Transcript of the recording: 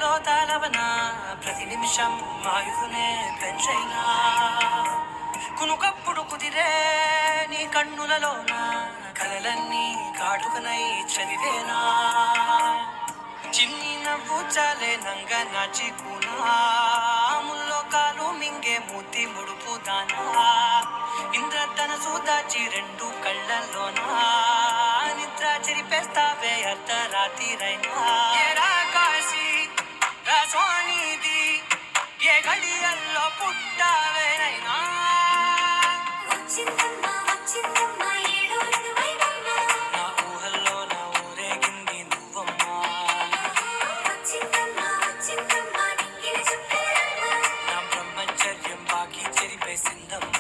గుండెలో తాళవన ప్రతి నిమిషం ఆయుధునే పెంచైనా కునుకప్పుడు కుదిరే నీ కన్నులలోన కలలన్నీ కాటుకనై చదివేనా చిన్ని నవ్వు చాలే నంగ నాచికునా ముల్లో కాలు మింగే మూతి ముడుపు దానా ఇంద్రధనసు దాచి రెండు కళ్ళల్లోనా నిద్ర చెరిపేస్తావే అర్ధరాత్రిరైనా ఏరా కాశీ రాసోనిది ఏ గడియల్లో పుట్టావేనైనా నా ఊహల్లో నా ఊరేగింది నువ్వమ్మా నా బ్రహ్మచర్యం బాకీ చెరిపేసిందమ్మా